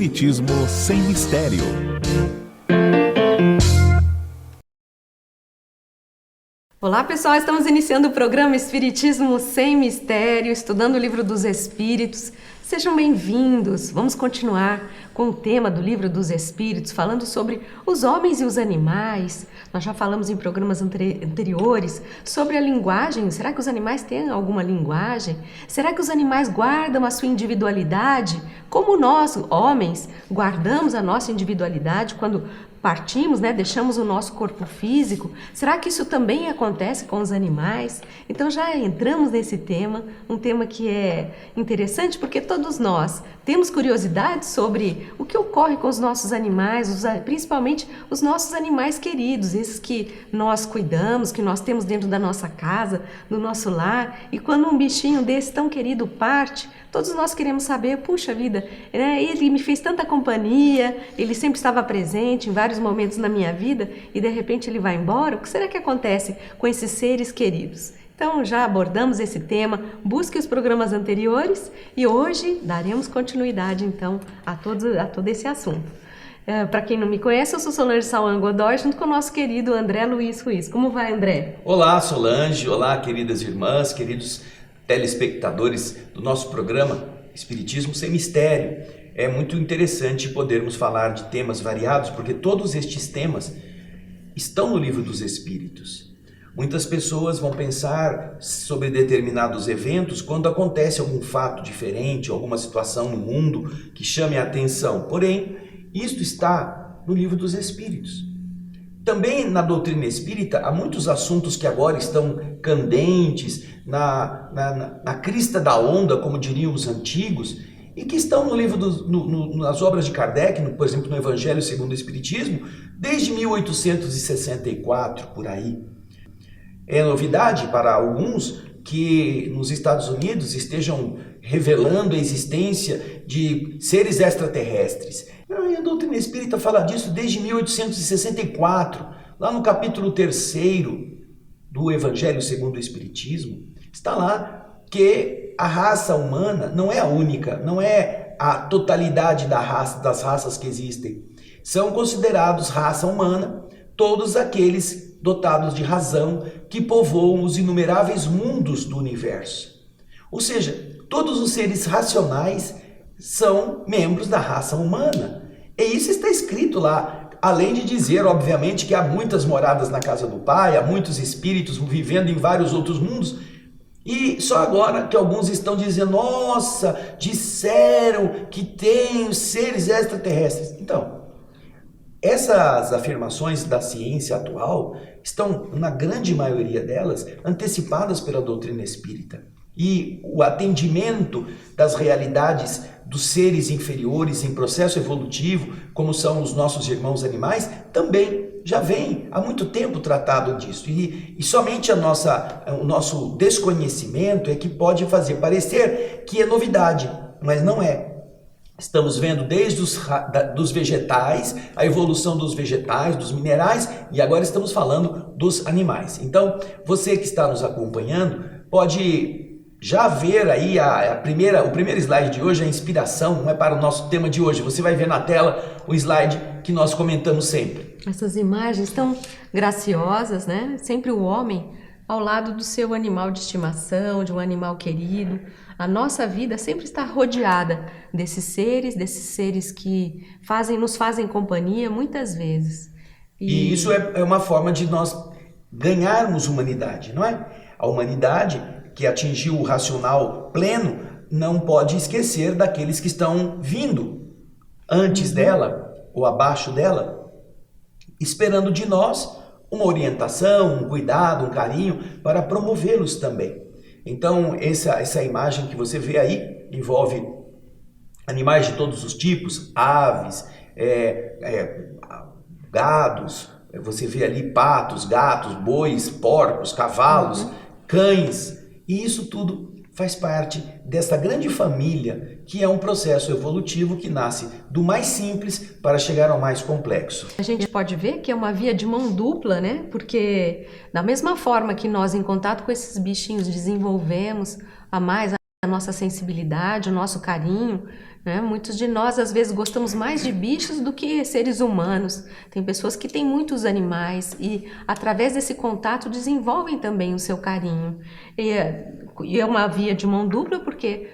Espiritismo sem mistério. Olá pessoal, estamos iniciando o programa Espiritismo sem Mistério, estudando o Livro dos Espíritos. Sejam bem-vindos. Vamos continuar com o tema do Livro dos Espíritos, falando sobre os homens e os animais. Nós já falamos em programas anteriores sobre a linguagem. Será que os animais têm alguma linguagem? Será que os animais guardam a sua individualidade? Como nós, homens, guardamos a nossa individualidade quando partimos, deixamos o nosso corpo físico? Será que isso também acontece com os animais? Então já entramos nesse tema, um tema que é interessante porque todos nós temos curiosidade sobre o que ocorre com os nossos animais, principalmente os nossos animais queridos, esses que nós cuidamos, que nós temos dentro da nossa casa, do nosso lar. E quando um bichinho desse tão querido parte, todos nós queremos saber, puxa vida, ele me fez tanta companhia, ele sempre estava presente em vários momentos na minha vida e de repente ele vai embora. O que será que acontece com esses seres queridos? Então já abordamos esse tema, busque os programas anteriores e hoje daremos continuidade então a todo esse assunto. Para quem não me conhece, eu sou Solange Sauan Godoy, junto com o nosso querido André Luiz Ruiz. Como vai, André? Olá, Solange. Olá, queridas irmãs, queridos telespectadores do nosso programa Espiritismo sem Mistério. É muito interessante podermos falar de temas variados, porque todos estes temas estão no Livro dos Espíritos. Muitas pessoas vão pensar sobre determinados eventos quando acontece algum fato diferente, alguma situação no mundo que chame a atenção. Porém, isto está no Livro dos Espíritos. Também na doutrina espírita há muitos assuntos que agora estão candentes, na crista da onda, como diriam os antigos, e que estão no livro nas obras de Kardec, por exemplo, no Evangelho segundo o Espiritismo, desde 1864, por aí. É novidade para alguns que nos Estados Unidos estejam revelando a existência de seres extraterrestres. A doutrina espírita fala disso desde 1864, lá no capítulo 3º do Evangelho segundo o Espiritismo, está lá que a raça humana não é a única, não é a totalidade das raças que existem. São considerados raça humana todos aqueles dotados de razão que povoam os inumeráveis mundos do universo. Ou seja, todos os seres racionais são membros da raça humana. E isso está escrito lá, além de dizer, obviamente, que há muitas moradas na casa do Pai, há muitos espíritos vivendo em vários outros mundos. E só agora que alguns estão dizendo, nossa, disseram que tem seres extraterrestres. Então, essas afirmações da ciência atual estão, na grande maioria delas, antecipadas pela doutrina espírita. E o atendimento das realidades dos seres inferiores em processo evolutivo, como são os nossos irmãos animais, também já vem há muito tempo tratado disso. E somente o nosso desconhecimento é que pode fazer parecer que é novidade, mas não é. Estamos vendo desde dos vegetais, a evolução dos vegetais, dos minerais, e agora estamos falando dos animais. Então, você que está nos acompanhando pode já ver aí o primeiro slide de hoje, a inspiração, não é para o nosso tema de hoje. Você vai ver na tela o slide que nós comentamos sempre. Essas imagens tão graciosas, Sempre o homem ao lado do seu animal de estimação, de um animal querido. A nossa vida sempre está rodeada desses seres que nos fazem companhia muitas vezes. E isso é uma forma de nós ganharmos humanidade, não é? A humanidade que atingiu o racional pleno não pode esquecer daqueles que estão vindo antes dela ou abaixo dela, esperando de nós uma orientação, um cuidado, um carinho para promovê-los também. Então, essa imagem que você vê aí envolve animais de todos os tipos, aves, gados, você vê ali patos, gatos, bois, porcos, cavalos, cães, e isso tudo faz parte dessa grande família que é um processo evolutivo que nasce do mais simples para chegar ao mais complexo. A gente pode ver que é uma via de mão dupla, Porque da mesma forma que nós, em contato com esses bichinhos, desenvolvemos a mais a nossa sensibilidade, o nosso carinho, né? Muitos de nós, às vezes, gostamos mais de bichos do que seres humanos. Tem pessoas que têm muitos animais e, através desse contato, desenvolvem também o seu carinho. E é uma via de mão dupla, porque,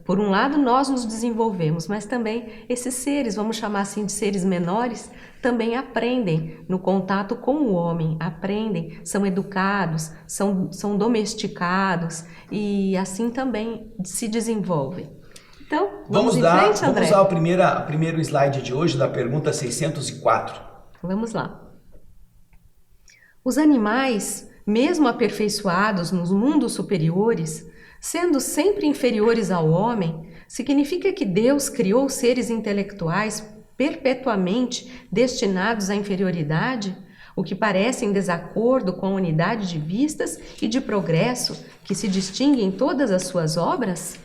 por um lado, nós nos desenvolvemos, mas também esses seres, vamos chamar assim de seres menores, também aprendem no contato com o homem, aprendem, são educados, são domesticados e assim também se desenvolvem. Então, vamos em frente, André? Vamos usar o primeiro slide de hoje da pergunta 604. Vamos lá. Os animais, mesmo aperfeiçoados nos mundos superiores, sendo sempre inferiores ao homem, significa que Deus criou seres intelectuais perpetuamente destinados à inferioridade, o que parece em desacordo com a unidade de vistas e de progresso que se distingue em todas as suas obras?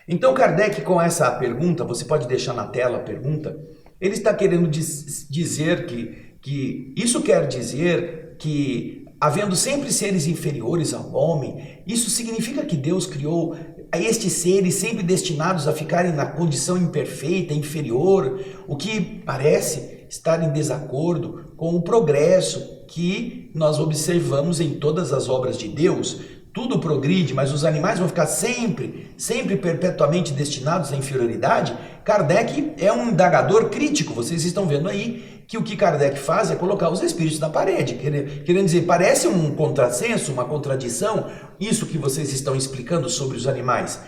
Então, Kardec, com essa pergunta, você pode deixar na tela a pergunta, ele está querendo dizer que isso quer dizer que, havendo sempre seres inferiores ao homem, isso significa que Deus criou a estes seres sempre destinados a ficarem na condição imperfeita, inferior, o que parece estar em desacordo com o progresso que nós observamos em todas as obras de Deus. Tudo progride, mas os animais vão ficar sempre perpetuamente destinados à inferioridade? Kardec é um indagador crítico. Vocês estão vendo aí que o que Kardec faz é colocar os espíritos na parede. Querendo dizer, parece um contrassenso, uma contradição, isso que vocês estão explicando sobre os animais.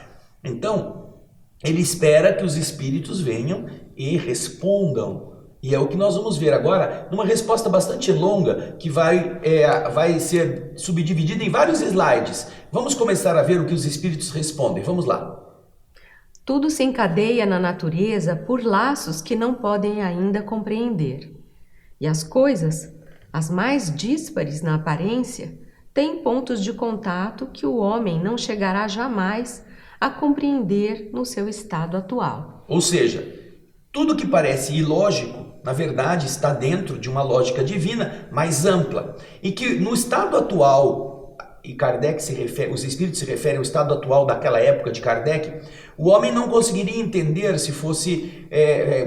Então, ele espera que os espíritos venham e respondam. E é o que nós vamos ver agora, numa resposta bastante longa, que vai ser subdividida em vários slides. Vamos começar a ver o que os espíritos respondem. Vamos lá. Tudo se encadeia na natureza por laços que não podem ainda compreender. E as coisas, as mais díspares na aparência, têm pontos de contato que o homem não chegará jamais a compreender no seu estado atual. Ou seja, tudo que parece ilógico, na verdade, está dentro de uma lógica divina mais ampla. E que no estado atual, e Kardec os espíritos se referem ao estado atual daquela época de Kardec, o homem não conseguiria entender se fosse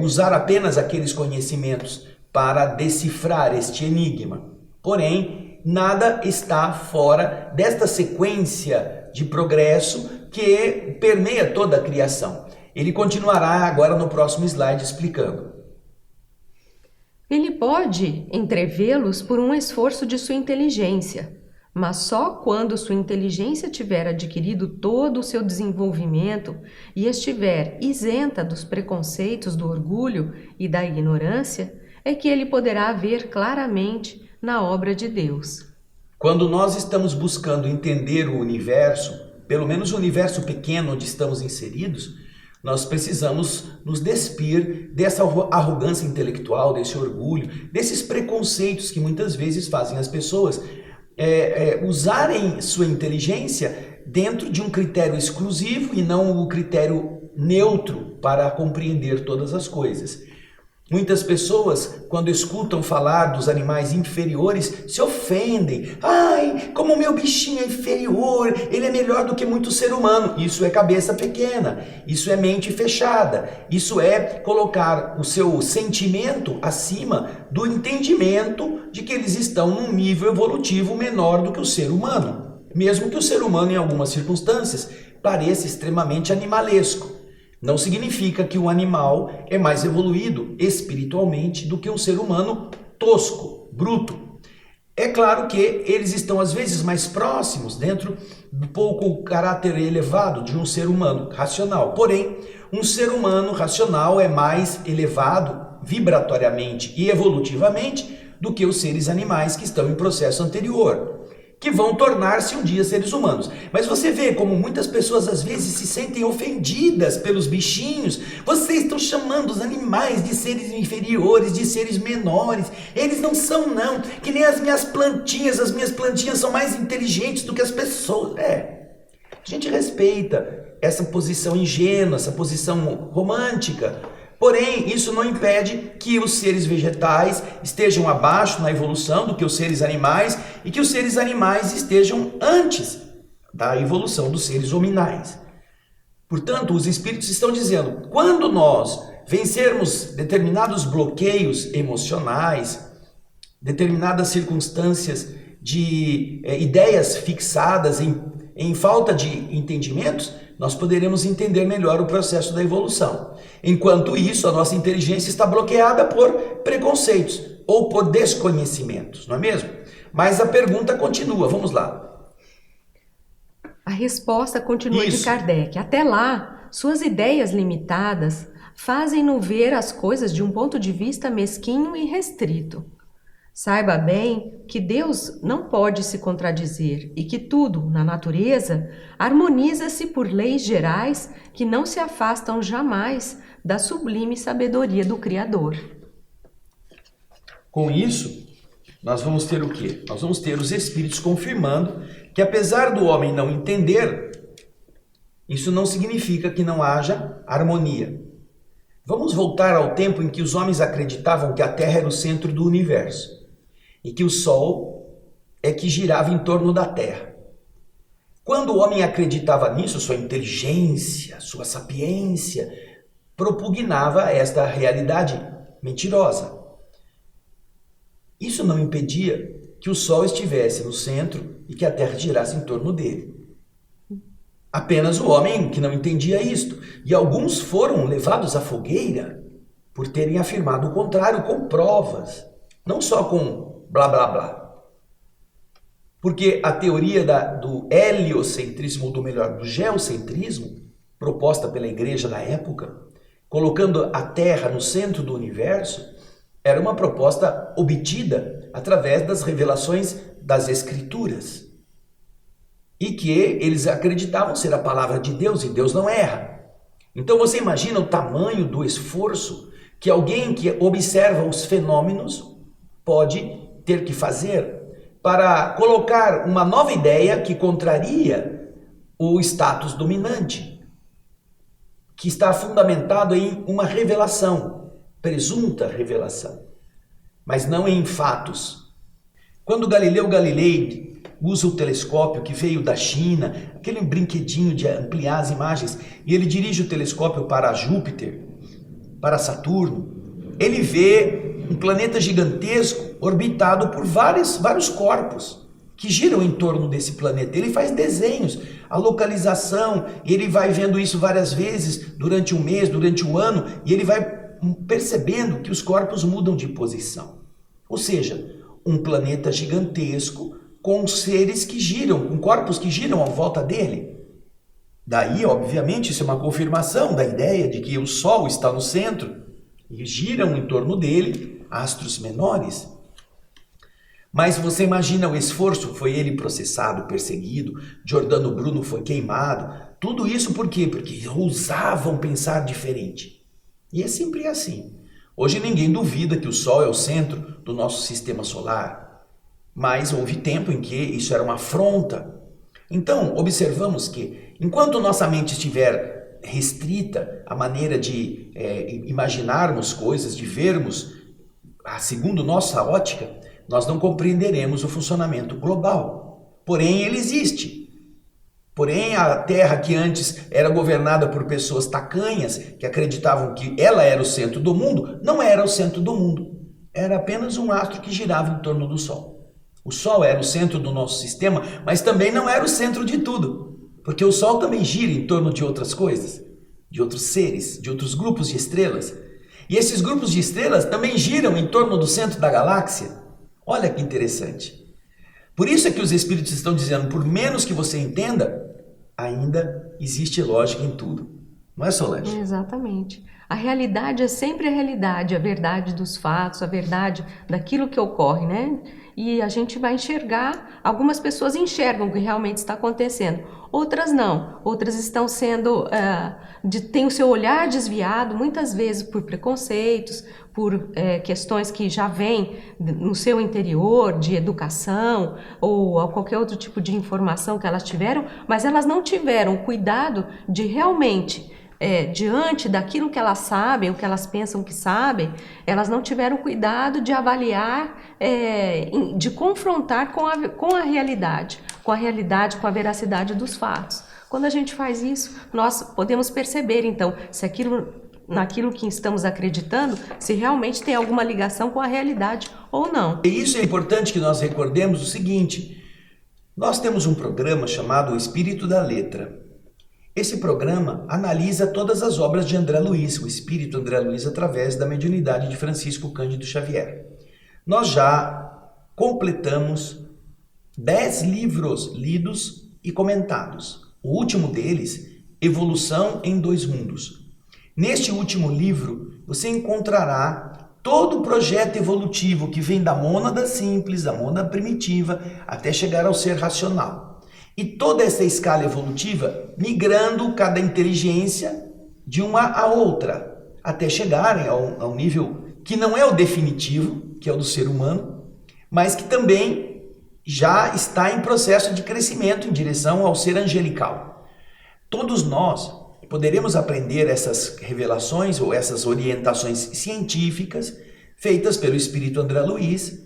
usar apenas aqueles conhecimentos para decifrar este enigma. Porém, nada está fora desta sequência de progresso que permeia toda a criação. Ele continuará agora no próximo slide explicando. Ele pode entrevê-los por um esforço de sua inteligência, mas só quando sua inteligência tiver adquirido todo o seu desenvolvimento e estiver isenta dos preconceitos, do orgulho e da ignorância, é que ele poderá ver claramente na obra de Deus. Quando nós estamos buscando entender o universo, pelo menos o universo pequeno onde estamos inseridos, nós precisamos nos despir dessa arrogância intelectual, desse orgulho, desses preconceitos que muitas vezes fazem as pessoas usarem sua inteligência dentro de um critério exclusivo e não o critério neutro para compreender todas as coisas. Muitas pessoas, quando escutam falar dos animais inferiores, se ofendem. Ai, como o meu bichinho é inferior, ele é melhor do que muito ser humano. Isso é cabeça pequena, isso é mente fechada, isso é colocar o seu sentimento acima do entendimento de que eles estão num nível evolutivo menor do que o ser humano. Mesmo que o ser humano, em algumas circunstâncias, pareça extremamente animalesco. Não significa que o animal é mais evoluído espiritualmente do que um ser humano tosco, bruto. É claro que eles estão às vezes mais próximos dentro do pouco caráter elevado de um ser humano racional. Porém, um ser humano racional é mais elevado vibratoriamente e evolutivamente do que os seres animais que estão em processo anterior, que vão tornar-se um dia seres humanos. Mas você vê como muitas pessoas às vezes se sentem ofendidas pelos bichinhos. Vocês estão chamando os animais de seres inferiores, de seres menores. Eles não são não, que nem as minhas plantinhas são mais inteligentes do que as pessoas. A gente respeita essa posição ingênua, essa posição romântica. Porém, isso não impede que os seres vegetais estejam abaixo na evolução do que os seres animais e que os seres animais estejam antes da evolução dos seres hominais. Portanto, os espíritos estão dizendo, quando nós vencermos determinados bloqueios emocionais, determinadas circunstâncias de ideias fixadas em falta de entendimentos, nós poderemos entender melhor o processo da evolução. Enquanto isso, a nossa inteligência está bloqueada por preconceitos ou por desconhecimentos, não é mesmo? Mas a pergunta continua, vamos lá. A resposta continua Isso. de Kardec. Até lá, suas ideias limitadas fazem-no ver as coisas de um ponto de vista mesquinho e restrito. Saiba bem que Deus não pode se contradizer e que tudo, na natureza, harmoniza-se por leis gerais que não se afastam jamais da sublime sabedoria do Criador. Com isso, nós vamos ter o quê? Nós vamos ter os espíritos confirmando que apesar do homem não entender, isso não significa que não haja harmonia. Vamos voltar ao tempo em que os homens acreditavam que a Terra era o centro do universo e que o Sol é que girava em torno da Terra. Quando o homem acreditava nisso, sua inteligência, sua sapiência propugnava esta realidade mentirosa. Isso não impedia que o Sol estivesse no centro e que a Terra girasse em torno dele. Apenas o homem que não entendia isto. E alguns foram levados à fogueira por terem afirmado o contrário com provas, não só com blá blá blá. Porque a teoria do heliocentrismo, ou do melhor, do geocentrismo, proposta pela igreja na época, colocando a Terra no centro do universo, era uma proposta obtida através das revelações das Escrituras. E que eles acreditavam ser a palavra de Deus, e Deus não erra. Então você imagina o tamanho do esforço que alguém que observa os fenômenos pode ter que fazer para colocar uma nova ideia que contraria o status dominante, que está fundamentado em uma revelação, presunta revelação, mas não em fatos. Quando Galileu Galilei usa o telescópio que veio da China, aquele brinquedinho de ampliar as imagens, e ele dirige o telescópio para Júpiter, para Saturno, ele vê um planeta gigantesco orbitado por vários corpos que giram em torno desse planeta. Ele faz desenhos, a localização, e ele vai vendo isso várias vezes durante um mês, durante um ano, e ele vai percebendo que os corpos mudam de posição. Ou seja, um planeta gigantesco com seres que giram, com corpos que giram à volta dele. Daí, obviamente, isso é uma confirmação da ideia de que o Sol está no centro e giram em torno dele astros menores. Mas você imagina o esforço, foi ele processado, perseguido, Giordano Bruno foi queimado, tudo isso por quê? Porque ousavam pensar diferente. E é sempre assim. Hoje ninguém duvida que o Sol é o centro do nosso sistema solar, mas houve tempo em que isso era uma afronta. Então, observamos que, enquanto nossa mente estiver restrita à maneira de imaginarmos coisas, de vermos, segundo nossa ótica, nós não compreenderemos o funcionamento global. Porém, ele existe. Porém, a Terra, que antes era governada por pessoas tacanhas, que acreditavam que ela era o centro do mundo, não era o centro do mundo. Era apenas um astro que girava em torno do Sol. O Sol era o centro do nosso sistema, mas também não era o centro de tudo. Porque o Sol também gira em torno de outras coisas, de outros seres, de outros grupos de estrelas. E esses grupos de estrelas também giram em torno do centro da galáxia. Olha que interessante. Por isso é que os espíritos estão dizendo, por menos que você entenda, ainda existe lógica em tudo. Não é, Solange? Exatamente. A realidade é sempre a realidade, a verdade dos fatos, a verdade daquilo que ocorre, né? E a gente vai enxergar, algumas pessoas enxergam o que realmente está acontecendo, outras não, outras estão sendo, têm o seu olhar desviado, muitas vezes por preconceitos, por questões que já vêm no seu interior, de educação ou qualquer outro tipo de informação que elas tiveram, mas elas não tiveram cuidado de realmente, diante daquilo que elas sabem, o que elas pensam que sabem, elas não tiveram cuidado de avaliar, de confrontar com a realidade. com a realidade, com a veracidade dos fatos. Quando a gente faz isso, nós podemos perceber, então, se naquilo que estamos acreditando, se realmente tem alguma ligação com a realidade ou não. E isso é importante que nós recordemos o seguinte: nós temos um programa chamado O Espírito da Letra. Esse programa analisa todas as obras de André Luiz, o Espírito André Luiz, através da mediunidade de Francisco Cândido Xavier. Nós já completamos 10 livros lidos e comentados. O último deles, Evolução em Dois Mundos. Neste último livro, você encontrará todo o projeto evolutivo que vem da mônada simples, da mônada primitiva, até chegar ao ser racional. E toda essa escala evolutiva migrando cada inteligência de uma a outra, até chegarem ao nível que não é o definitivo, que é o do ser humano, mas que também já está em processo de crescimento em direção ao ser angelical. Todos nós poderemos aprender essas revelações ou essas orientações científicas feitas pelo Espírito André Luiz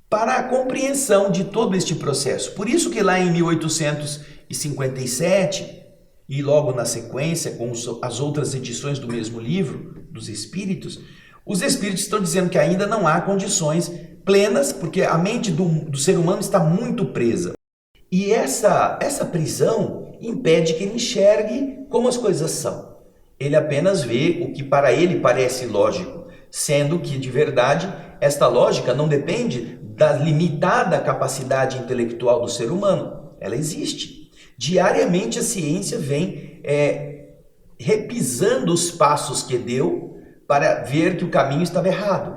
para a compreensão de todo este processo. Por isso que lá em 1857, e logo na sequência, com as outras edições do mesmo livro, dos Espíritos, os Espíritos estão dizendo que ainda não há condições plenas, porque a mente do ser humano está muito presa. E essa prisão impede que ele enxergue como as coisas são. Ele apenas vê o que para ele parece lógico, sendo que, de verdade, esta lógica não depende da limitada capacidade intelectual do ser humano. Ela existe. Diariamente a ciência vem repisando os passos que deu para ver que o caminho estava errado.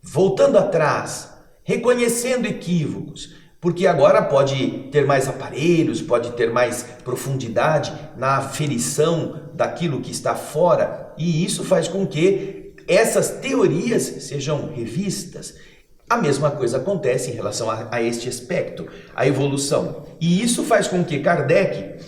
Voltando atrás, reconhecendo equívocos, porque agora pode ter mais aparelhos, pode ter mais profundidade na aferição daquilo que está fora, e isso faz com que essas teorias sejam revistas. A mesma coisa acontece em relação a este aspecto, a evolução. E isso faz com que Kardec,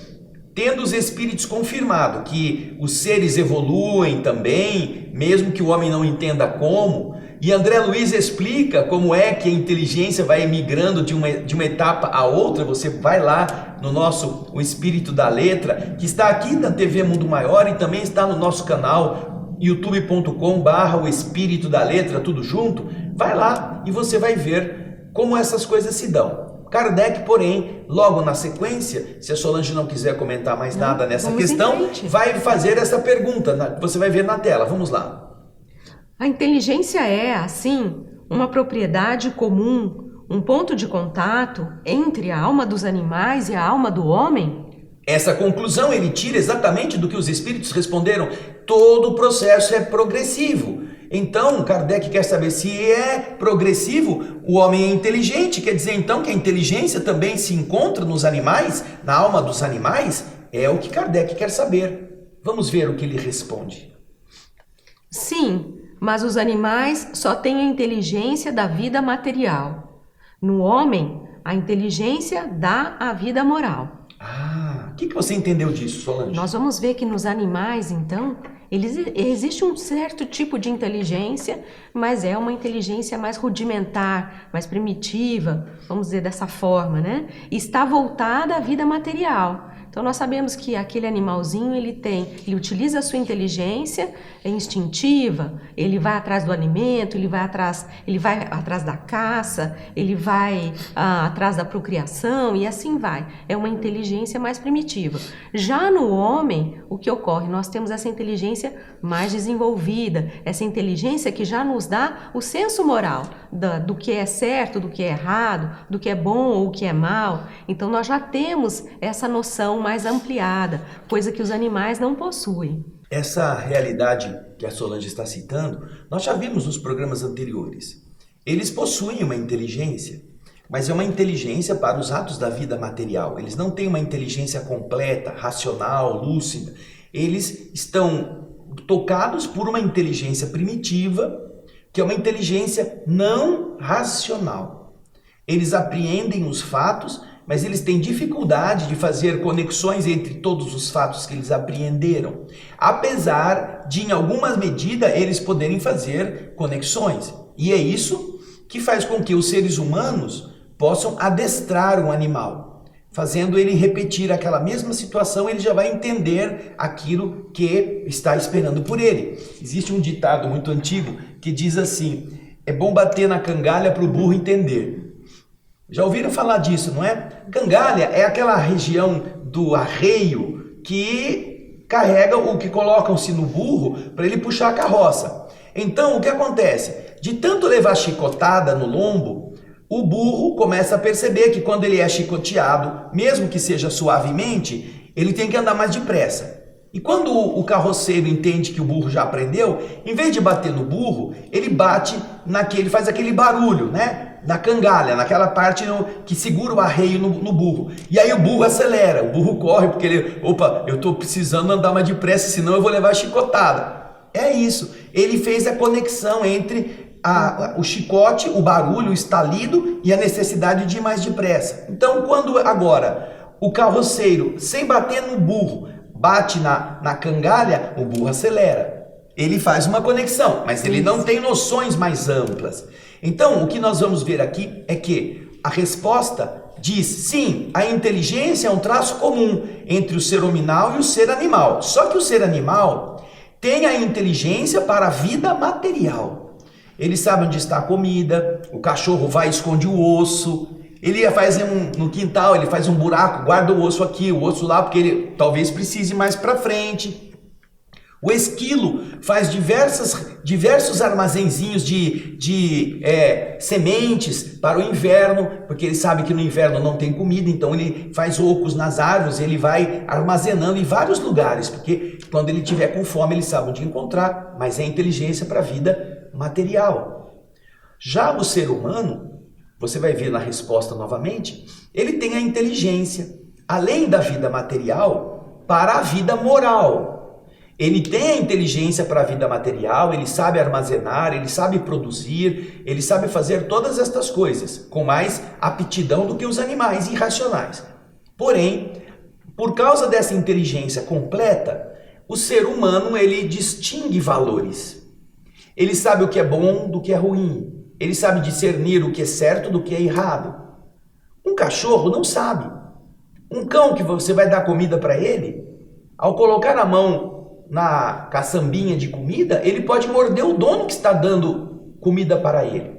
tendo os espíritos confirmado que os seres evoluem também, mesmo que o homem não entenda como, e André Luiz explica como é que a inteligência vai migrando de uma etapa a outra. Você vai lá no nosso O Espírito da Letra, que está aqui na TV Mundo Maior e também está no nosso canal youtube.com/O Espírito da Letra, tudo junto. Vai lá e você vai ver como essas coisas se dão. Kardec, porém, logo na sequência, se a Solange não quiser comentar mais nada nessa questão, vai fazer essa pergunta, você vai ver na tela. Vamos lá. A inteligência é, assim, uma propriedade comum, um ponto de contato entre a alma dos animais e a alma do homem? Essa conclusão ele tira exatamente do que os espíritos responderam. Todo o processo é progressivo. Então, Kardec quer saber se é progressivo, o homem é inteligente. Quer dizer, então, que a inteligência também se encontra nos animais, na alma dos animais? É o que Kardec quer saber. Vamos ver o que ele responde. Sim, mas os animais só têm a inteligência da vida material. No homem, a inteligência dá a vida moral. Ah, o que você entendeu disso, Solange? Nós vamos ver que nos animais, então, existe um certo tipo de inteligência, mas é uma inteligência mais rudimentar, mais primitiva, vamos dizer dessa forma, né? E está voltada à vida material. Então nós sabemos que aquele animalzinho ele utiliza a sua inteligência instintiva, ele vai atrás do alimento, ele vai atrás da caça, ele vai atrás da procriação e assim vai. É uma inteligência mais primitiva. Já no homem, o que ocorre? Nós temos essa inteligência mais desenvolvida, essa inteligência que já nos dá o senso moral do que é certo, do que é errado, do que é bom ou o que é mal. Então nós já temos essa noção mais ampliada, coisa que os animais não possuem. Essa realidade que a Solange está citando, nós já vimos nos programas anteriores. Eles possuem uma inteligência, mas é uma inteligência para os atos da vida material. Eles não têm uma inteligência completa, racional, lúcida. Eles estão tocados por uma inteligência primitiva, que é uma inteligência não racional. Eles apreendem os fatos, mas eles têm dificuldade de fazer conexões entre todos os fatos que eles apreenderam, apesar de, em alguma medida, eles poderem fazer conexões. E é isso que faz com que os seres humanos possam adestrar um animal, fazendo ele repetir aquela mesma situação, ele já vai entender aquilo que está esperando por ele. Existe um ditado muito antigo que diz assim: é bom bater na cangalha para o burro entender. Já ouviram falar disso, não é? Cangalha é aquela região do arreio que carrega o que colocam-se no burro para ele puxar a carroça. Então, o que acontece? De tanto levar chicotada no lombo, o burro começa a perceber que quando ele é chicoteado, mesmo que seja suavemente, ele tem que andar mais depressa. E quando o carroceiro entende que o burro já aprendeu, em vez de bater no burro, ele bate faz aquele barulho, né? Na cangalha, naquela parte que segura o arreio no burro. E aí o burro acelera, o burro corre, porque eu estou precisando andar mais depressa, senão eu vou levar chicotada. É isso, ele fez a conexão entre o chicote, o barulho, o estalido e a necessidade de ir mais depressa. Então, quando agora o carroceiro, sem bater no burro, bate na cangalha, o burro acelera. Ele faz uma conexão, mas ele não tem noções mais amplas. Então, o que nós vamos ver aqui é que a resposta diz, sim, a inteligência é um traço comum entre o ser hominal e o ser animal. Só que o ser animal tem a inteligência para a vida material. Ele sabe onde está a comida, o cachorro vai e esconde o osso, ele ia fazer no quintal, ele faz um buraco, guarda o osso aqui, o osso lá, porque ele talvez precise mais para frente. O esquilo faz diversos armazenzinhos de sementes para o inverno, porque ele sabe que no inverno não tem comida, então ele faz ocos nas árvores, ele vai armazenando em vários lugares, porque quando ele tiver com fome ele sabe onde encontrar, mas é inteligência para a vida material. Já o ser humano, você vai ver na resposta novamente, ele tem a inteligência, além da vida material, para a vida moral. Ele tem a inteligência para a vida material, ele sabe armazenar, ele sabe produzir, ele sabe fazer todas estas coisas, com mais aptidão do que os animais irracionais. Porém, por causa dessa inteligência completa, o ser humano ele distingue valores. Ele sabe o que é bom do que é ruim. Ele sabe discernir o que é certo do que é errado. Um cachorro não sabe. Um cão que você vai dar comida para ele, ao colocar a mão na caçambinha de comida, ele pode morder o dono que está dando comida para ele.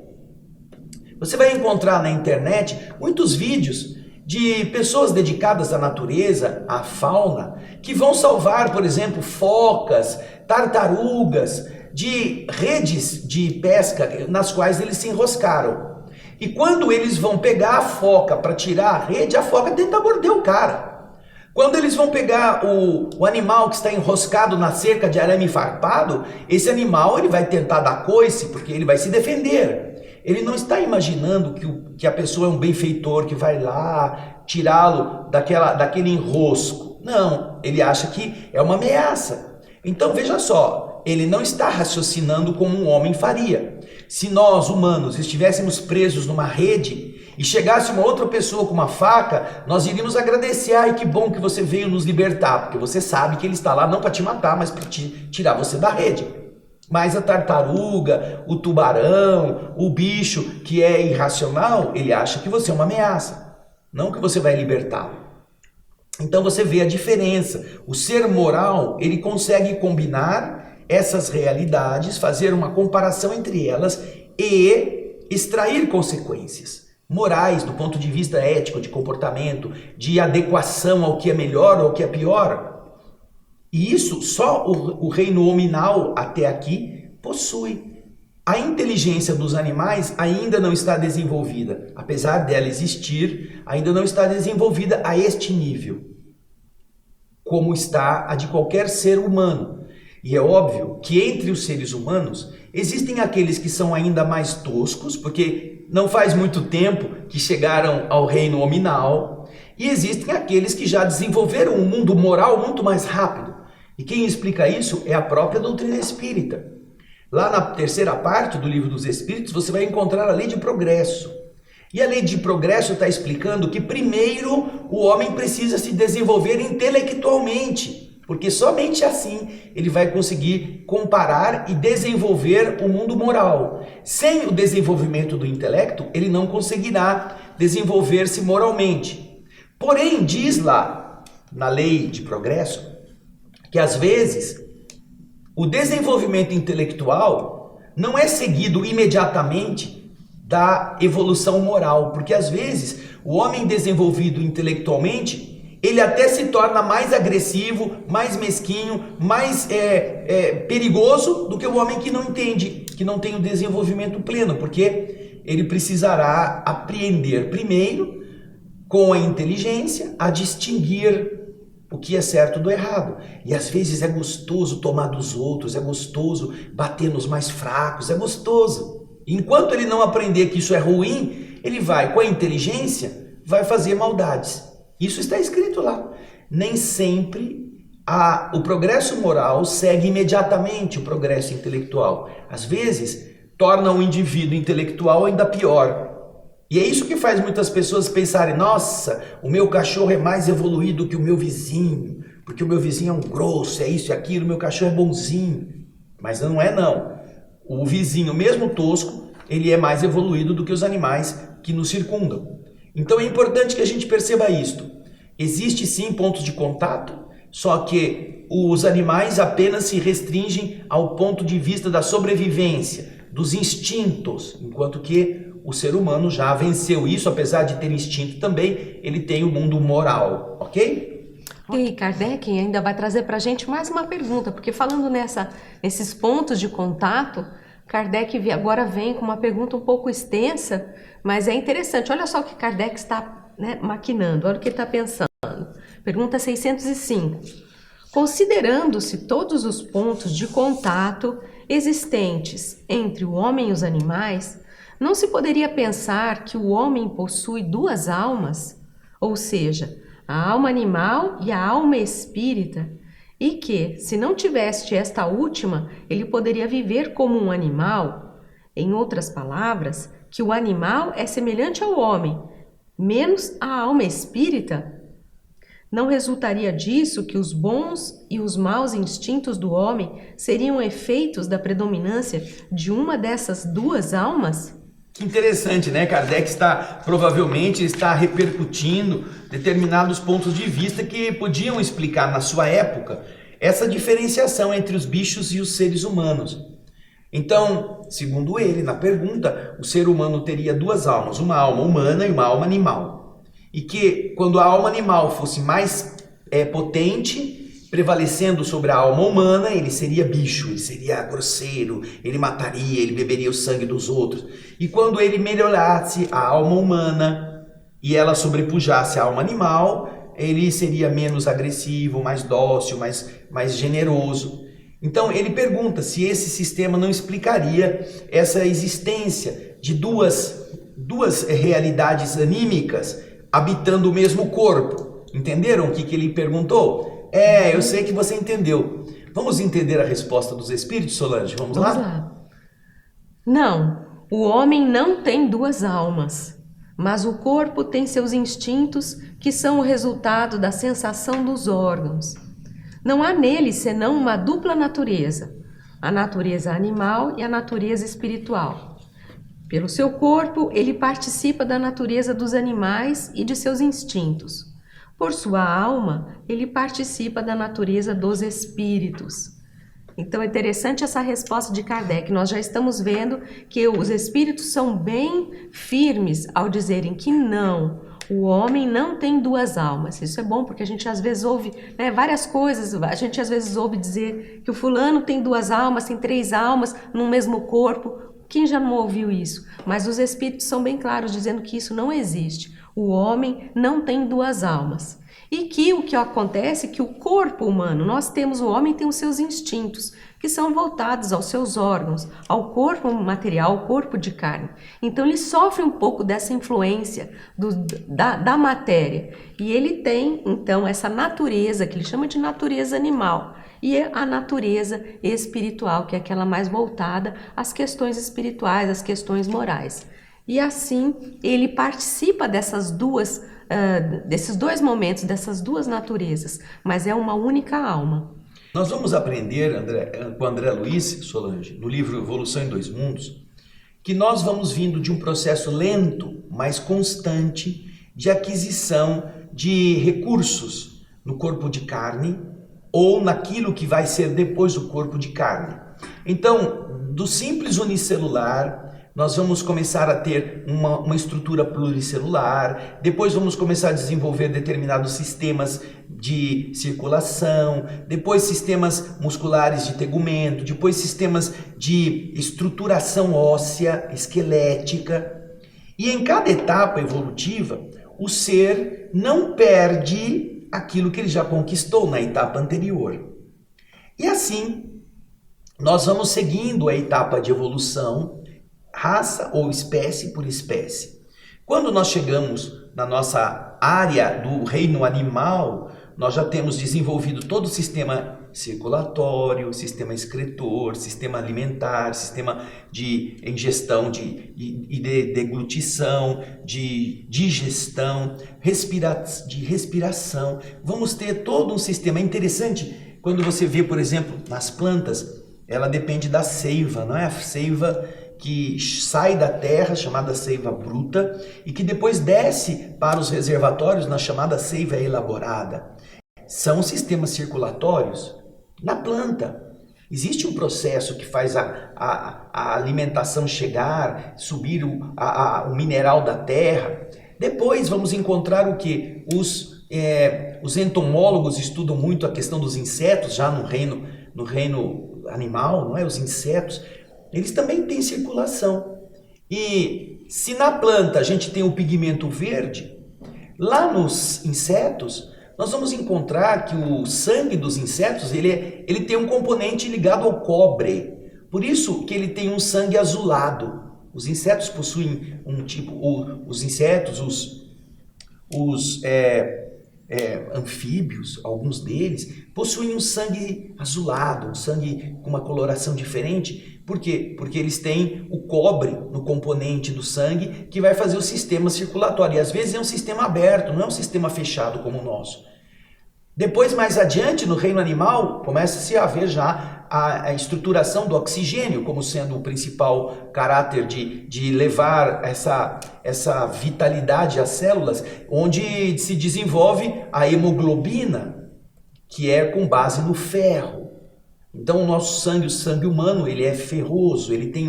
Você vai encontrar na internet muitos vídeos de pessoas dedicadas à natureza, à fauna, que vão salvar, por exemplo, focas, tartarugas, de redes de pesca nas quais eles se enroscaram. E quando eles vão pegar a foca para tirar a rede, a foca tenta morder o cara. Quando eles vão pegar o animal que está enroscado na cerca de arame farpado, esse animal ele vai tentar dar coice, porque ele vai se defender. Ele não está imaginando que a pessoa é um benfeitor que vai lá tirá-lo daquele enrosco. Não, ele acha que é uma ameaça. Então veja só, ele não está raciocinando como um homem faria. Se nós, humanos, estivéssemos presos numa rede e chegasse uma outra pessoa com uma faca, nós iríamos agradecer. Ai, que bom que você veio nos libertar, porque você sabe que ele está lá não para te matar, mas para tirar você da rede. Mas a tartaruga, o tubarão, o bicho que é irracional, ele acha que você é uma ameaça, não que você vai libertá-lo. Então você vê a diferença. O ser moral, ele consegue combinar essas realidades, fazer uma comparação entre elas e extrair consequências morais, do ponto de vista ético, de comportamento, de adequação ao que é melhor ou ao que é pior. E isso só o reino hominal até aqui possui. A inteligência dos animais ainda não está desenvolvida. Apesar dela existir, ainda não está desenvolvida a este nível, como está a de qualquer ser humano. E é óbvio que entre os seres humanos existem aqueles que são ainda mais toscos, porque não faz muito tempo que chegaram ao reino hominal, e existem aqueles que já desenvolveram um mundo moral muito mais rápido. E quem explica isso é a própria doutrina espírita. Lá na terceira parte do Livro dos Espíritos você vai encontrar a lei de progresso. E a lei de progresso está explicando que primeiro o homem precisa se desenvolver intelectualmente, porque somente assim ele vai conseguir comparar e desenvolver o mundo moral. Sem o desenvolvimento do intelecto, ele não conseguirá desenvolver-se moralmente. Porém, diz lá na lei de progresso que às vezes o desenvolvimento intelectual não é seguido imediatamente da evolução moral, porque às vezes o homem desenvolvido intelectualmente, ele até se torna mais agressivo, mais mesquinho, mais perigoso do que o homem que não entende, que não tem o desenvolvimento pleno, porque ele precisará apreender primeiro, com a inteligência, a distinguir o que é certo do errado. E às vezes é gostoso tomar dos outros, é gostoso bater nos mais fracos, é gostoso. Enquanto ele não aprender que isso é ruim, ele vai, com a inteligência, vai fazer maldades. Isso está escrito lá. Nem sempre o progresso moral segue imediatamente o progresso intelectual. Às vezes, torna o indivíduo intelectual ainda pior. E é isso que faz muitas pessoas pensarem, nossa, o meu cachorro é mais evoluído que o meu vizinho, porque o meu vizinho é um grosso, é isso e aquilo, o meu cachorro é bonzinho. Mas não é não. O vizinho, mesmo tosco, ele é mais evoluído do que os animais que nos circundam. Então é importante que a gente perceba isto. Existe sim pontos de contato, só que os animais apenas se restringem ao ponto de vista da sobrevivência, dos instintos, enquanto que o ser humano já venceu isso, apesar de ter instinto também, ele tem o mundo moral, ok? E Kardec ainda vai trazer para a gente mais uma pergunta, porque falando nesses pontos de contato, Kardec agora vem com uma pergunta um pouco extensa, mas é interessante. Olha só o que Kardec está maquinando, olha o que ele está pensando. Pergunta 605. Considerando-se todos os pontos de contato existentes entre o homem e os animais, não se poderia pensar que o homem possui duas almas, ou seja, a alma animal e a alma espírita, e que, se não tivesse esta última, ele poderia viver como um animal? Em outras palavras, que o animal é semelhante ao homem, menos a alma espírita? Não resultaria disso que os bons e os maus instintos do homem seriam efeitos da predominância de uma dessas duas almas? Que interessante, né? Kardec provavelmente está repercutindo determinados pontos de vista que podiam explicar na sua época essa diferenciação entre os bichos e os seres humanos. Então, segundo ele, na pergunta, o ser humano teria duas almas, uma alma humana e uma alma animal. E que quando a alma animal fosse mais potente, prevalecendo sobre a alma humana, ele seria bicho, ele seria grosseiro, ele mataria, ele beberia o sangue dos outros. E quando ele melhorasse a alma humana e ela sobrepujasse a alma animal, ele seria menos agressivo, mais dócil, mais generoso. Então ele pergunta se esse sistema não explicaria essa existência de duas realidades anímicas habitando o mesmo corpo. Entenderam o que ele perguntou? Eu sei que você entendeu. Vamos entender a resposta dos espíritos, Solange? Vamos lá? Não, o homem não tem duas almas, mas o corpo tem seus instintos que são o resultado da sensação dos órgãos. Não há nele senão uma dupla natureza, a natureza animal e a natureza espiritual. Pelo seu corpo, ele participa da natureza dos animais e de seus instintos. Por sua alma, ele participa da natureza dos espíritos. Então é interessante essa resposta de Kardec. Nós já estamos vendo que os espíritos são bem firmes ao dizerem que não, o homem não tem duas almas. Isso é bom porque a gente às vezes ouve várias coisas, a gente às vezes ouve dizer que o fulano tem duas almas, tem três almas no mesmo corpo. Quem já não ouviu isso? Mas os espíritos são bem claros dizendo que isso não existe. O homem não tem duas almas. E que o que acontece é que o corpo humano, o homem tem os seus instintos, que são voltados aos seus órgãos, ao corpo material, ao corpo de carne. Então ele sofre um pouco dessa influência da matéria. E ele tem, então, essa natureza, que ele chama de natureza animal, e a natureza espiritual, que é aquela mais voltada às questões espirituais, às questões morais. E assim ele participa desses dois momentos, dessas duas naturezas, mas é uma única alma. Nós vamos aprender, com André Luiz, Solange, no livro Evolução em Dois Mundos, que nós vamos vindo de um processo lento, mas constante, de aquisição de recursos no corpo de carne ou naquilo que vai ser depois o corpo de carne. Então, do simples unicelular, nós vamos começar a ter uma estrutura pluricelular, depois vamos começar a desenvolver determinados sistemas de circulação, depois sistemas musculares de tegumento, depois sistemas de estruturação óssea, esquelética. E em cada etapa evolutiva, o ser não perde aquilo que ele já conquistou na etapa anterior. E assim, nós vamos seguindo a etapa de evolução, raça ou espécie por espécie. Quando nós chegamos na nossa área do reino animal, nós já temos desenvolvido todo o sistema circulatório, sistema excretor, sistema alimentar, sistema de ingestão e de deglutição, de digestão, de respiração. Vamos ter todo um sistema. É interessante quando você vê, por exemplo, nas plantas, ela depende da seiva, não é? A seiva que sai da terra, chamada seiva bruta, e que depois desce para os reservatórios na chamada seiva elaborada. São sistemas circulatórios na planta. Existe um processo que faz a alimentação chegar, subir o mineral da terra. Depois vamos encontrar o que? Os entomólogos estudam muito a questão dos insetos, já no reino animal, não é? Os insetos, eles também têm circulação. E se na planta a gente tem o pigmento verde, lá nos insetos nós vamos encontrar que o sangue dos insetos ele tem um componente ligado ao cobre. Por isso que ele tem um sangue azulado. Os insetos possuem um tipo, os insetos, os anfíbios, alguns deles, possuem um sangue azulado, um sangue com uma coloração diferente. Por quê? Porque eles têm o cobre no componente do sangue que vai fazer o sistema circulatório. E às vezes é um sistema aberto, não é um sistema fechado como o nosso. Depois, mais adiante, no reino animal, começa-se a ver já a estruturação do oxigênio como sendo o principal caráter de levar essa vitalidade às células, onde se desenvolve a hemoglobina, que é com base no ferro. Então o nosso sangue, o sangue humano, ele é ferroso, ele tem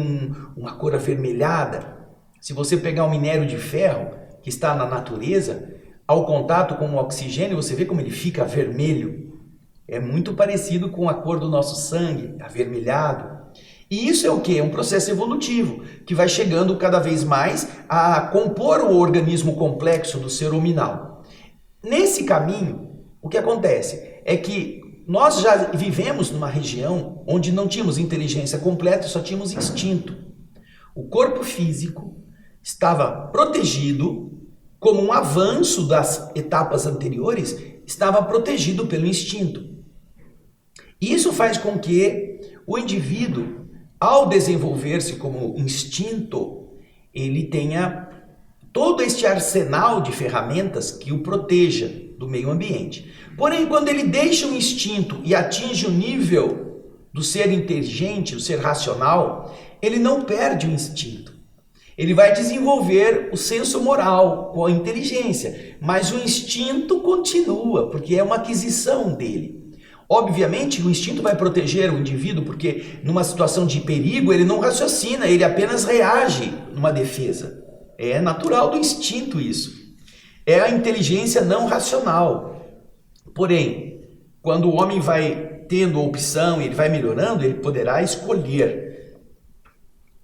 uma cor avermelhada. Se você pegar um minério de ferro que está na natureza, ao contato com o oxigênio, você vê como ele fica vermelho. É muito parecido com a cor do nosso sangue, avermelhado. E isso é o quê? É um processo evolutivo, que vai chegando cada vez mais a compor o organismo complexo do ser hominal. Nesse caminho, o que acontece é que nós já vivemos numa região onde não tínhamos inteligência completa, só tínhamos instinto. O corpo físico estava protegido, como um avanço das etapas anteriores, estava protegido pelo instinto. Isso faz com que o indivíduo, ao desenvolver-se como instinto, ele tenha todo este arsenal de ferramentas que o proteja do meio ambiente. Porém, quando ele deixa o instinto e atinge o nível do ser inteligente, o ser racional, ele não perde o instinto. Ele vai desenvolver o senso moral com a inteligência, mas o instinto continua, porque é uma aquisição dele. Obviamente, o instinto vai proteger o indivíduo, porque numa situação de perigo ele não raciocina, ele apenas reage numa defesa. É natural do instinto isso. É a inteligência não racional. Porém, quando o homem vai tendo a opção e ele vai melhorando, ele poderá escolher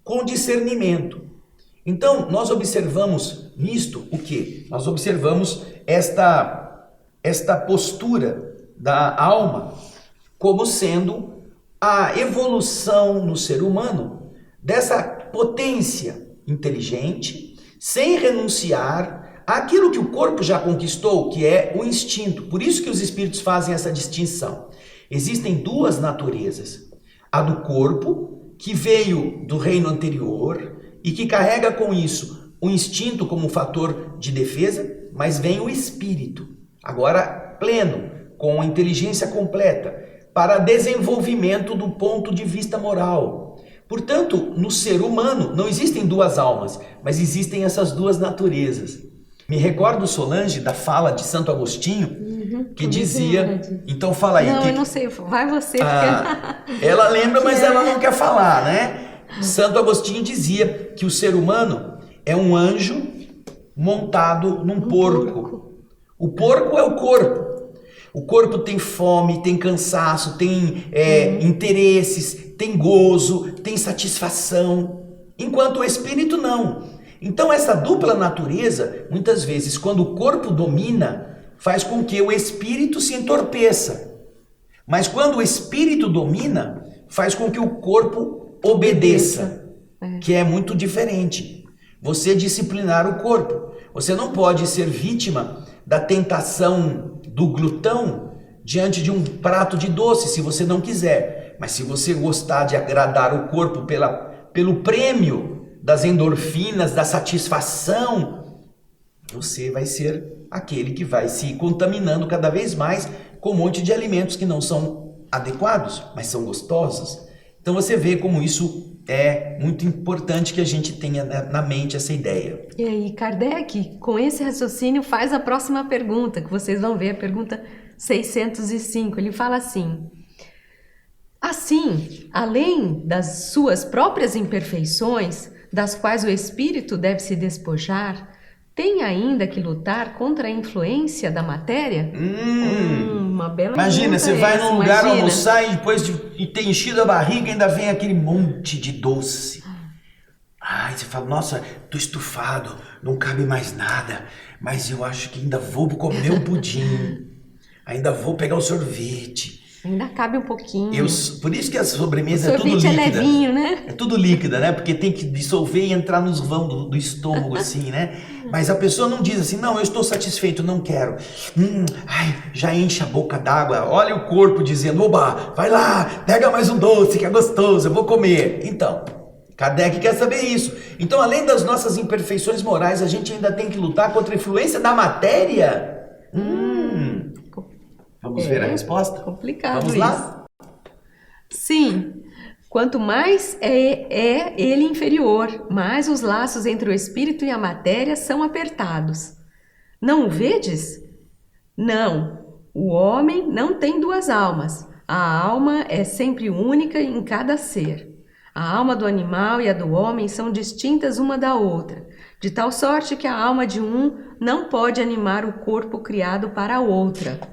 com discernimento. Então, nós observamos nisto o quê? Nós observamos esta postura da alma como sendo a evolução no ser humano dessa potência inteligente, sem renunciar àquilo que o corpo já conquistou, que é o instinto. Por isso que os espíritos fazem essa distinção. Existem duas naturezas. A do corpo, que veio do reino anterior e que carrega com isso o instinto como fator de defesa, mas vem o espírito, agora pleno, com a inteligência completa, para desenvolvimento do ponto de vista moral. Portanto, no ser humano não existem duas almas, mas existem essas duas naturezas. Me recordo, Solange, da fala de Santo Agostinho, que dizia... Então fala aí. Não, eu não sei, vai você. Ela lembra, mas ela não quer falar, né? Santo Agostinho dizia que o ser humano é um anjo montado num porco. O porco é o corpo. O corpo tem fome, tem cansaço, tem interesses, tem gozo, tem satisfação, enquanto o espírito não. Então essa dupla natureza, muitas vezes, quando o corpo domina, faz com que o espírito se entorpeça. Mas quando o espírito domina, faz com que o corpo obedeça, que é muito diferente. Você disciplinar o corpo. Você não pode ser vítima da tentação do glutão diante de um prato de doce, se você não quiser. Mas se você gostar de agradar o corpo pelo prêmio das endorfinas, da satisfação, você vai ser aquele que vai se contaminando cada vez mais com um monte de alimentos que não são adequados, mas são gostosos. Então você vê como isso é muito importante que a gente tenha na mente essa ideia. E aí, Kardec, com esse raciocínio, faz a próxima pergunta, que vocês vão ver, a pergunta 605. Ele fala assim: assim, além das suas próprias imperfeições, das quais o espírito deve se despojar, tem ainda que lutar contra a influência da matéria? Uma bela Imagina, você vai num lugar imagina. almoçar e depois de ter enchido a barriga ainda vem aquele monte de doce. Ai, você fala, nossa, tô estufado, não cabe mais nada, mas eu acho que ainda vou comer o pudim, ainda vou pegar o sorvete. Ainda cabe um pouquinho. Por isso que a sobremesa é tudo líquida. É levinho, né? É tudo líquida, né? Porque tem que dissolver e entrar nos vãos do estômago, assim, né? Mas a pessoa não diz assim, não, eu estou satisfeito, não quero. Já enche a boca d'água. Olha o corpo dizendo, oba, vai lá, pega mais um doce que é gostoso, eu vou comer. Então, Kardec quer saber isso. Então, além das nossas imperfeições morais, a gente ainda tem que lutar contra a influência da matéria? Vamos ver a resposta? Complicado. Vamos lá? Sim. Quanto mais é ele inferior, mais os laços entre o espírito e a matéria são apertados. Não o vedes? Não. O homem não tem duas almas. A alma é sempre única em cada ser. A alma do animal e a do homem são distintas uma da outra, de tal sorte que a alma de um não pode animar o corpo criado para a outra.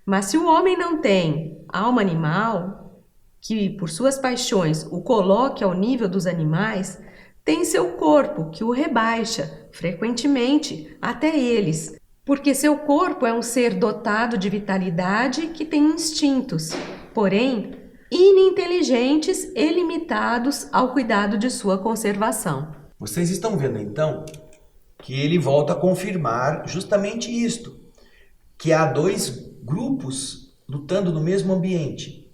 Mas se o homem não tem alma animal, que por suas paixões o coloque ao nível dos animais, tem seu corpo que o rebaixa, frequentemente, até eles, porque seu corpo é um ser dotado de vitalidade que tem instintos, porém ininteligentes e limitados ao cuidado de sua conservação. Vocês estão vendo então que ele volta a confirmar justamente isto, que há dois grupos lutando no mesmo ambiente.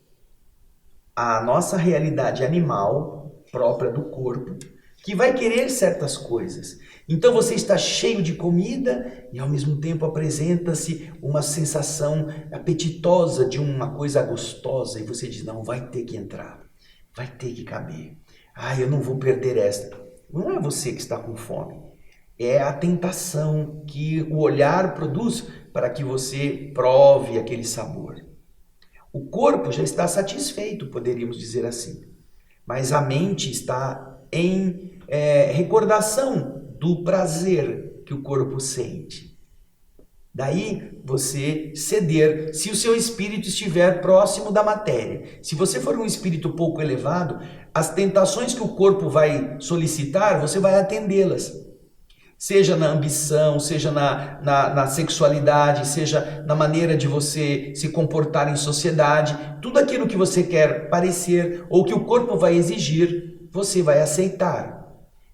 A nossa realidade animal, própria do corpo, que vai querer certas coisas. Então você está cheio de comida e ao mesmo tempo apresenta-se uma sensação apetitosa de uma coisa gostosa e você diz, não, vai ter que entrar, vai ter que caber. Eu não vou perder esta. Não é você que está com fome, é a tentação que o olhar produz para que você prove aquele sabor. O corpo já está satisfeito, poderíamos dizer assim, mas a mente está em recordação do prazer que o corpo sente. Daí você ceder, se o seu espírito estiver próximo da matéria. Se você for um espírito pouco elevado, as tentações que o corpo vai solicitar, você vai atendê-las. Seja na ambição, seja na sexualidade, seja na maneira de você se comportar em sociedade. Tudo aquilo que você quer parecer ou que o corpo vai exigir, você vai aceitar.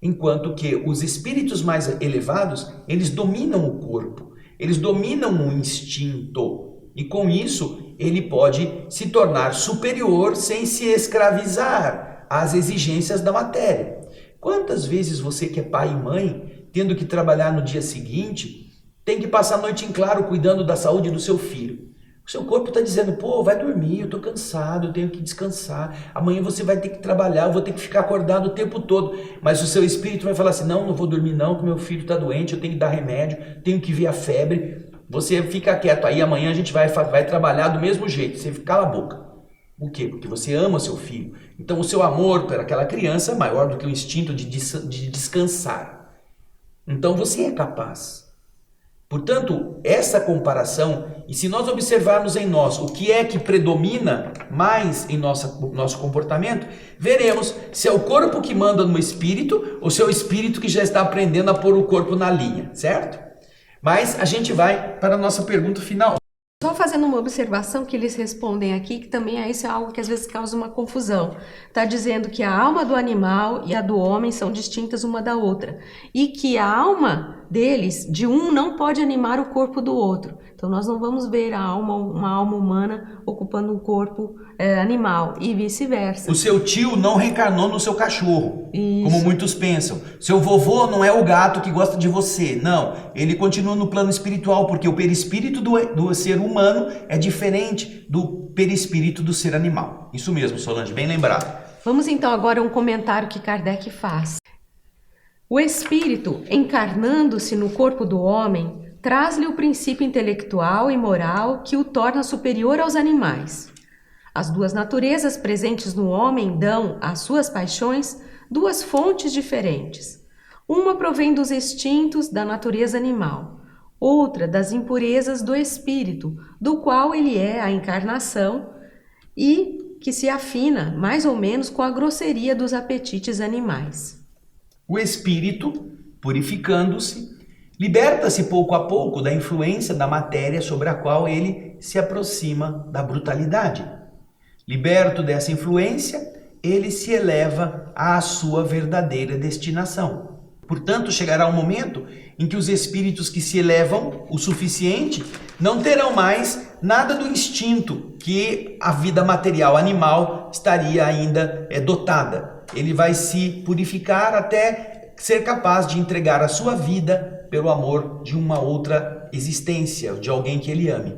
Enquanto que os espíritos mais elevados, eles dominam o corpo, eles dominam o instinto. E com isso, ele pode se tornar superior sem se escravizar às exigências da matéria. Quantas vezes você que é pai e mãe, tendo que trabalhar no dia seguinte, tem que passar a noite em claro cuidando da saúde do seu filho. O seu corpo está dizendo, pô, vai dormir, eu estou cansado, eu tenho que descansar. Amanhã você vai ter que trabalhar, eu vou ter que ficar acordado o tempo todo. Mas o seu espírito vai falar assim, não vou dormir não, que meu filho está doente, eu tenho que dar remédio, tenho que ver a febre. Você fica quieto, aí amanhã a gente vai trabalhar do mesmo jeito, você cala a boca. Por quê? Porque você ama seu filho. Então o seu amor por aquela criança é maior do que o instinto de descansar. Então você é capaz. Portanto, essa comparação, e se nós observarmos em nós o que é que predomina mais em nosso comportamento, veremos se é o corpo que manda no espírito ou se é o espírito que já está aprendendo a pôr o corpo na linha, certo? Mas a gente vai para a nossa pergunta final. Só fazendo uma observação que eles respondem aqui, que também isso é algo que às vezes causa uma confusão. Está dizendo que a alma do animal e a do homem são distintas uma da outra. E que a alma deles, de um, não pode animar o corpo do outro. Então nós não vamos ver uma alma humana ocupando um corpo animal e vice-versa. O seu tio não reencarnou no seu cachorro, Isso. como muitos pensam. Seu vovô não é o gato que gosta de você. Não, ele continua no plano espiritual, porque o perispírito do ser humano é diferente do perispírito do ser animal. Isso mesmo, Solange, bem lembrado. Vamos então agora a um comentário que Kardec faz. O espírito, encarnando-se no corpo do homem, traz-lhe o princípio intelectual e moral que o torna superior aos animais. As duas naturezas presentes no homem dão às suas paixões duas fontes diferentes. Uma provém dos instintos da natureza animal, outra das impurezas do espírito, do qual ele é a encarnação e que se afina mais ou menos com a grosseria dos apetites animais. O espírito, purificando-se, liberta-se pouco a pouco da influência da matéria sobre a qual ele se aproxima da brutalidade. Liberto dessa influência, ele se eleva à sua verdadeira destinação. Portanto, chegará um momento em que os espíritos que se elevam o suficiente não terão mais nada do instinto que a vida material animal estaria ainda dotada. Ele vai se purificar até ser capaz de entregar a sua vida pelo amor de uma outra existência, de alguém que ele ame,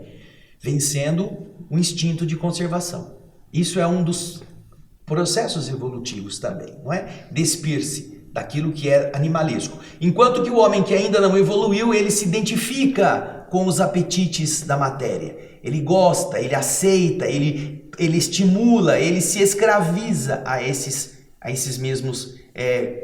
vencendo o instinto de conservação. Isso é um dos processos evolutivos também, não é? Despir-se daquilo que é animalesco. Enquanto que o homem que ainda não evoluiu, ele se identifica com os apetites da matéria. Ele gosta, ele aceita, ele estimula, ele se escraviza a esses mesmos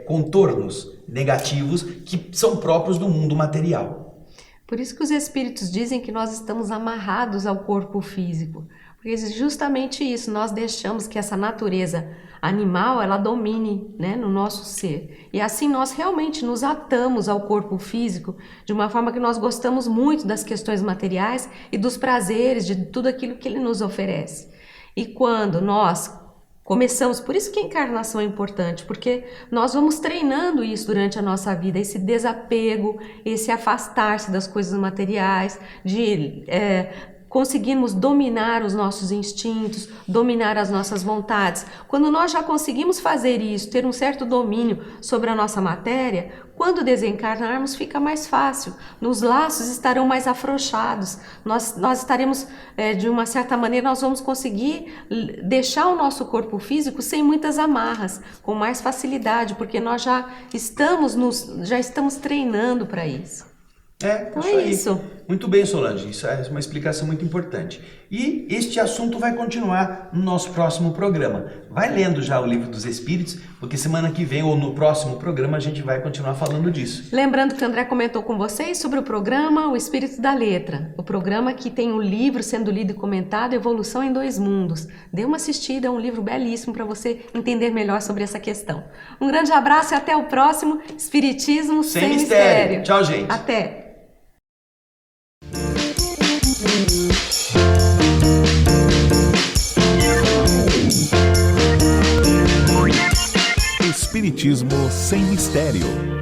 contornos negativos que são próprios do mundo material. Por isso que os espíritos dizem que nós estamos amarrados ao corpo físico. Porque justamente isso, nós deixamos que essa natureza animal, ela domine, né, no nosso ser. E assim nós realmente nos atamos ao corpo físico de uma forma que nós gostamos muito das questões materiais e dos prazeres, de tudo aquilo que ele nos oferece. E quando nós começamos, por isso que a encarnação é importante, porque nós vamos treinando isso durante a nossa vida, esse desapego, esse afastar-se das coisas materiais, de conseguirmos dominar os nossos instintos, dominar as nossas vontades. Quando nós já conseguimos fazer isso, ter um certo domínio sobre a nossa matéria, quando desencarnarmos fica mais fácil, os laços estarão mais afrouxados, nós estaremos, de uma certa maneira, nós vamos conseguir deixar o nosso corpo físico sem muitas amarras, com mais facilidade, porque nós já estamos treinando para isso. Então é isso. Muito bem, Solange, isso é uma explicação muito importante. E este assunto vai continuar no nosso próximo programa. Vai lendo já o Livro dos Espíritos, porque semana que vem ou no próximo programa a gente vai continuar falando disso. Lembrando que o André comentou com vocês sobre o programa O Espírito da Letra, o programa que tem um livro sendo lido e comentado, Evolução em Dois Mundos. Dê uma assistida, é um livro belíssimo para você entender melhor sobre essa questão. Um grande abraço e até o próximo Espiritismo Sem Mistério. Tchau, gente. Até! Espiritismo sem mistério.